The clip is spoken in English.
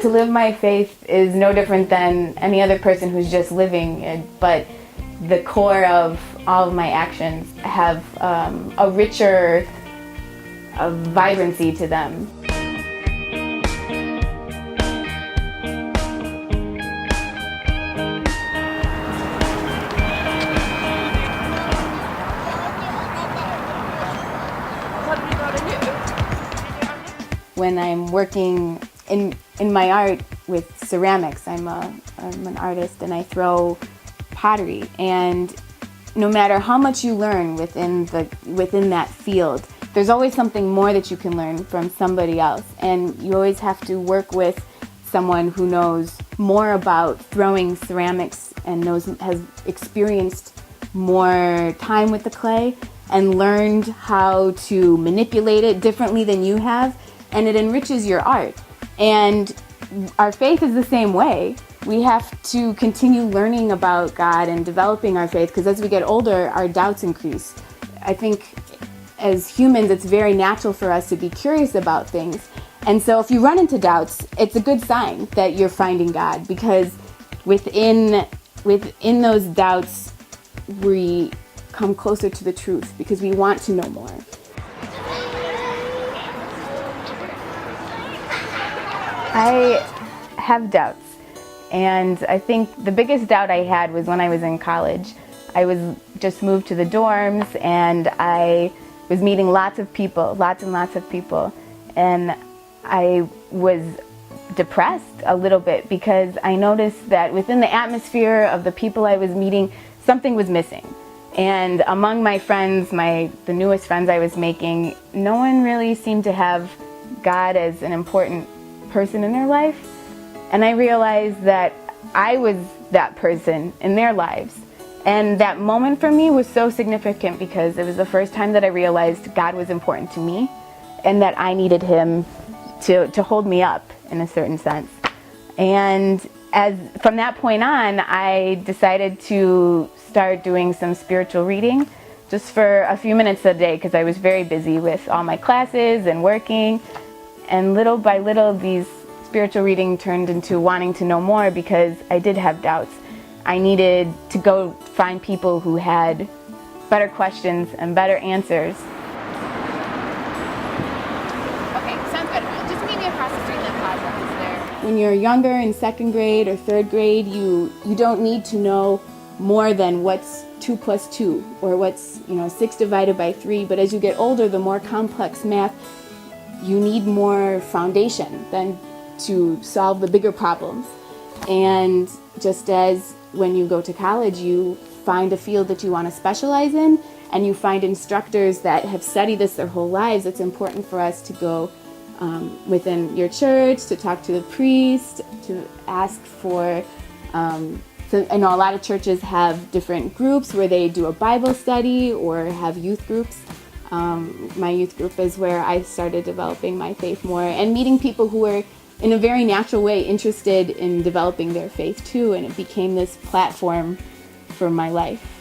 to live my faith is no different than any other person who's just living it, but the core of all of my actions have a richer vibrancy to them. When I'm working in my art with ceramics, I'm an artist and I throw pottery, and no matter how much you learn within that field, there's always something more that you can learn from somebody else, and you always have to work with someone who knows more about throwing ceramics and has experienced more time with the clay and learned how to manipulate it differently than you have, and it enriches your art. And our faith is the same way. We have to continue learning about God and developing our faith, because as we get older, our doubts increase. I think as humans, it's very natural for us to be curious about things. And so if you run into doubts, it's a good sign that you're finding God, because within those doubts, we come closer to the truth because we want to know more. I have doubts, and I think the biggest doubt I had was when I was in college. I was just moved to the dorms, and I was meeting lots and lots of people, and I was depressed a little bit because I noticed that within the atmosphere of the people I was meeting, something was missing. And among my friends, the newest friends I was making, no one really seemed to have God as an important person in their life. And I realized that I was that person in their lives. And that moment for me was so significant because it was the first time that I realized God was important to me and that I needed Him to hold me up in a certain sense. And from that point on, I decided to start doing some spiritual reading just for a few minutes a day because I was very busy with all my classes and working. And little by little, these spiritual reading turned into wanting to know more because I did have doubts. I needed to go find people who had better questions and better answers. Okay, sounds good. Just meet me across the street in that plaza. Is there? When you're younger, in second grade or third grade, you don't need to know more than what's 2 + 2 or what's 6 divided by 3. But as you get older, the more complex math, you need more foundation than to solve the bigger problems. And just as when you go to college, you find a field that you want to specialize in, and you find instructors that have studied this their whole lives, it's important for us to go within your church, to talk to the priest, to ask for, I know a lot of churches have different groups where they do a Bible study or have youth groups. My youth group is where I started developing my faith more and meeting people who were in a very natural way interested in developing their faith too, and it became this platform for my life.